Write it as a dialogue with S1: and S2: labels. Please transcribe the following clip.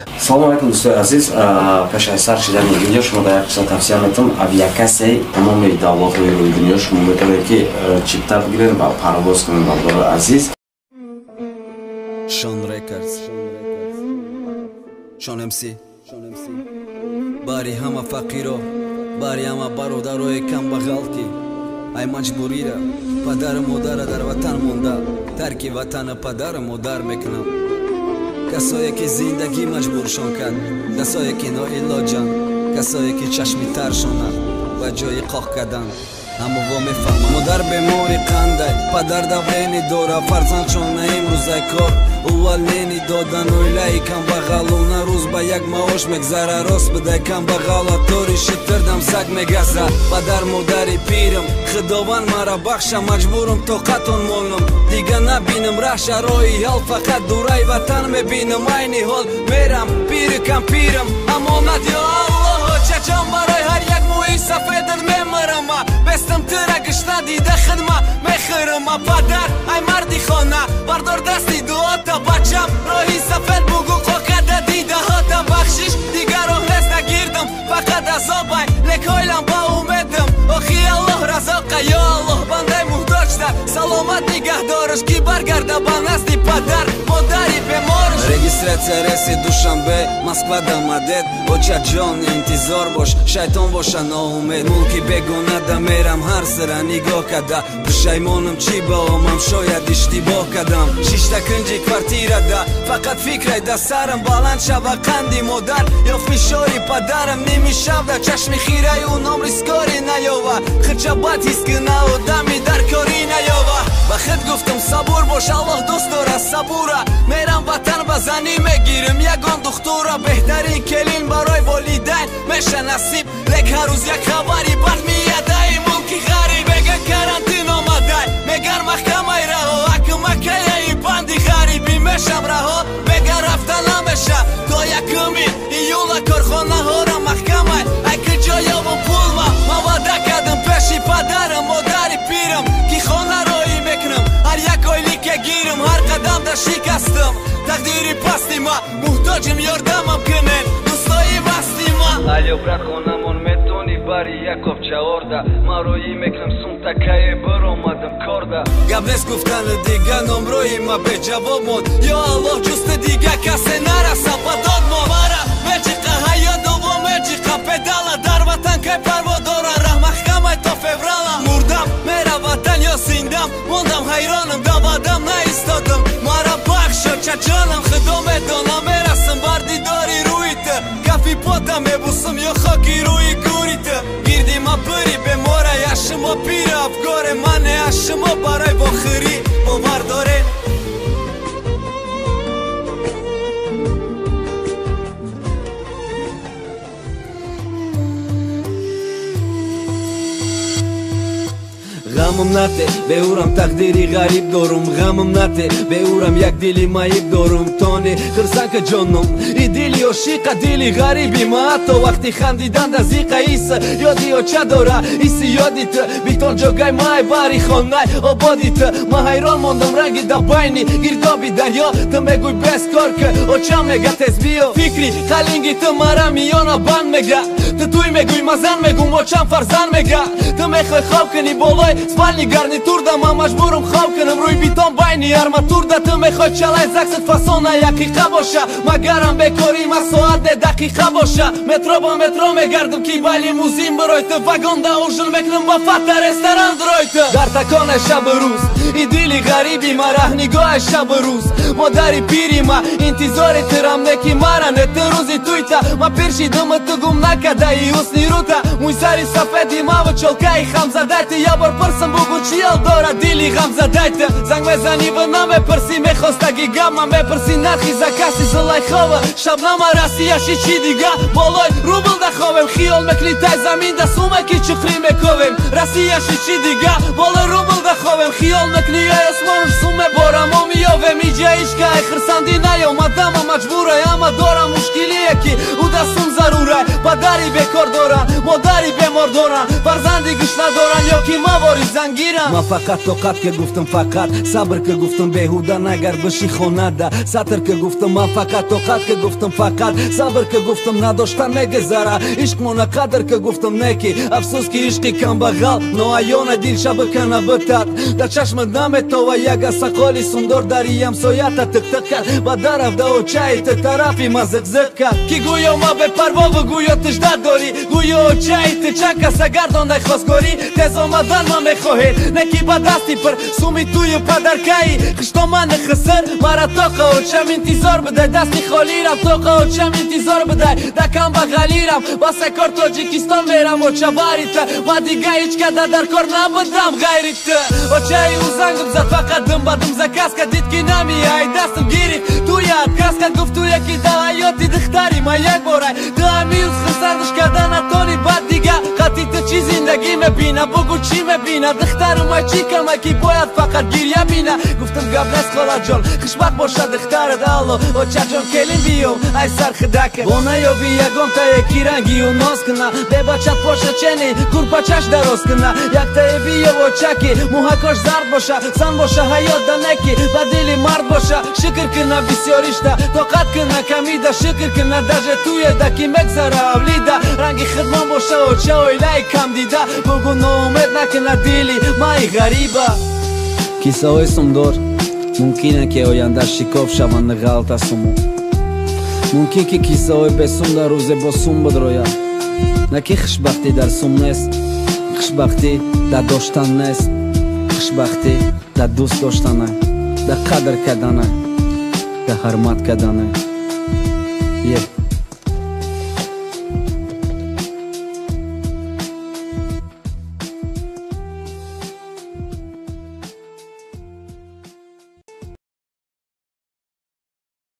S1: салом алейкум дӯстои азиз, пеш аз сар шидани видео шумо дар як қисм тавсия метавонам авиакасияи тамоми давлатҳои рӯи дунё шумо метавонед ки чипта бигиред ва парвоз кунед бардори азиз.
S2: Sean Records, Sean MC, бари ҳама фақиро, бари ҳама бародарои камбағал ки ай маҷбурира падару модара дар ватан монда тарки ватана падару модар мекунам. касое ки зиндагӣ маҷбуршон кард, касое ки ноилоҷанд, касое ки чашми таршонанд ва ҷои қоқ карданд. аммо во мефаҳмам модар бемори қандай, падар давлени дора, фарзандшона имрӯзай кор увалени додан. оилаи камбағалона рӯз ба як маош мегзара, рост бидай камбағала тори шитирдам саг мегаза. падар модари пирам худованд мара бахша, маҷбурам тоқатон молам дига набинам раҳша. роҳи ҳал фақат дурай ватан мебинам, айни ҳол мерам пири кам пирам. амонат ё аллоҳ чачам барои ҳар як мӯи сафедат мемарам. бестам тира гишна дида хидма мехӯрам. падар ай марди хона бардор дасти дуота бачам, роҳи сафед бугу қокада дидаҳота. бахшиш дигар роҳ нест нагирдам, фақат азобай лек ҳойлам ба умедам. охи аллоҳ разоқа ё аллоҳ бандаи муҳтоҷда саломат нигаҳдораш ки баргарда ба назди падар модари беморш. регистратсия реси душанбе москва дамадед, очаҷон интизор бош шайтон боша ноумед. мулки бегонада мерам ҳар сира нигоҳ када, пушаймонам чӣ ба омам шояд иштибоҳ кадам. шишта кунҷи квартирада фақат фикрай да сарам баланд шава қанди модар ё фишори падарам. немишавда чашми хираю номрискори наёва, хичабат ҳис кина одами дар кори наёва. ба худ гуфтам сабур бош, аллоҳ дӯст дорад сабура. мерам ватан ба занӣ мегирам ягон духтура. беҳтарин келин барои волидайн меша насиб, лек ҳар рӯз як хабари бад миядай. мулки ғариб меган карантин омадай, меган маҳкамаи раҳо акмакаяи банди ғарибӣ мешам раҳо. меган рафта намеша то 1 июла корхонаҳора маҳкамай. ай куҷо ёбам пулма ман ваъда кардам пеши падарам модари пирам ки хонароӣ мекунам, ҳар як ойлике гирам. ҳар қадамда шикастам тақдири пасти ма, муҳтоҷим ёрдамам кунед дӯстои масти ма. алё брат хонамон метони бари як қопча орда, ман роӣ мекунам сумтакае биромадам корда. гап нест гуфтани дига номрои ма беҷавоб монд, ё аллоҳ ҷусти дига касе нараса ба дод мо. мара меҷиқа ҳаёт дово меҷиқа педала, дар ватан кай парводора раҳ маҳкамай то феврала. мурдам мера ватан ё зиндам, мондам ҳайронам да ваъдам наистодам. мара бахшо чаҷонам худо медонам, мерасам бар дидори рӯи ту. кафи пота мебусам ё хоки рӯи гӯри ту. гирди ма пири бемора яшумо пири афгоре, мане яшумо барои вохирӣ бовар доре. ғамам нате беурам тақдири ғариб дорум, ғамам нате беурам як дили маиб дорум. тони хирсанка ҷоном и дили ошиқа дили ғариби ма, ҳатто вақти хандидан да зиқа иса ёди оча дора. иси ёди ту битон ҷогай май бари хонай ободи ту. ма ҳайрон мондам ранги да байни гирдоби дарё. ту мегӯй бескор ки оча мега тез биё, фикри қалинги ту мара миёна банд мега. ту туй мегӯй мазан мегӯм очам фарзанд мега. ту мехоҳи хоб кунӣ болой спальни гарнитурда, ман маҷбурам хоб кунам рӯи битон байни арматурда. ту мехоҳи чалай заксат фасона якиқа боша, магарам бекори ма соат де дақиқа боша. метро ба метро мегардам ки ба лимузин бирои ту, вагонда ужин мекунам ба фата ресторан дурои ту. дар таконе шабу рӯз и дили ғариби ма, раҳнигоҳе шабу рӯз модари пири ма. интизори тирам неки мара не ту рӯзи туйта. ма пир шидам ту гум накадаи ҳусни рута. мӯй сари сафеди маву чолкаи хамзадай ту. я бор пирсам бугу чи ял дора дили ғамзадай ту. занг мезанӣ ва намепирсӣ мехостаги гап, ман мепирсӣ нархи закаси зулайхова. шабнама расияши чи дига болой рубл да ховем, хиёл мекунӣ тай замин да суме ки чуқрӣ мековем. расияши чи дига болой рубл да ховем, хиёл мекунӣ ай осмонам суме борамо миёвем. иҷа ишка ай хирсандӣ наёмадама маҷбурай, ама дорам мушкилие ки ӯ дастум зарурай. падари бекор доран, модари бемор доран, фарзанди гӯш надоран ё ки мавори зангирам. ма фақат тоқат ки гуфтам, фақат сабр ки гуфтам, беҳуда нагар биши хонада. сатр ки гуфтам, ма фақат тоқат ки гуфтам, фақат فقط صبر که گفتم نداشتن میگذره عشق مونه قدر که گفتم نکی افسوس که عشقی کم بغل نوایان دل شب کنه بتد در چشمت نمیتو و یک سقالی سندر داری همسایت تک تک کرد و در رفته و چای طرفی ما زق کرد کی گویا ما به پروا و گویا تجدد داری گویا چای چند کس گردان خواستگاری تز آمدن ما میخواهید نکی با دستی پر سومی توی پدرکایی خشتا من خسر مرا تاقا و چم انتظار بده دستی خالی رم تاقا و چم انتظار بده دکم بغلی رم واسه کار تاجیکستان میرم و چباریت ما دیگه هیچ کده در کار نبودم غیریت و چای او زنگم زد فقط دم بدم ز کس که دید که نمیای دستم گیرید تو یاد کس که گفت تو یکی دعایاتی دختری ما یک بارای دامیوز خسردش کردن اتانی بد دیگه قطعی تو چی زندگی مبینه بگو چی مبینه دختر ما چی کمه کی باید فقط گیریه بینه گفتم قبل از خالا جان خوشبخت باشه دخترت الله و چجان کلیم بیو ای سر خدکه بونه یا بی یکم تا یکی رنگی و ناز کنه به بچت باشه چنی کور پچش دراز کنه یک تا بیو و چکی موهکاش زرد باشه زن باشه حیات دنکی و دلی مرد باشه شکر کنه بسیاریشته طاقت کنه کمیده شکر کنه درجه توی دکی مگذره اولیده رنگی خدمان باشه و چه اویلای کم دیده بگو نومید نکنه دلی مای غریبه کیسه های سمدار ممکنه که آینده شکاف شوند غلط اسمو ممکن که کیسه های بسوم در روز با سوم بدروید نکی خوشبختی در سوم نیست خوشبختی در داشتن نیست خوشبختی در دوست داشتنه در قدر کردنه در حرمت کردنه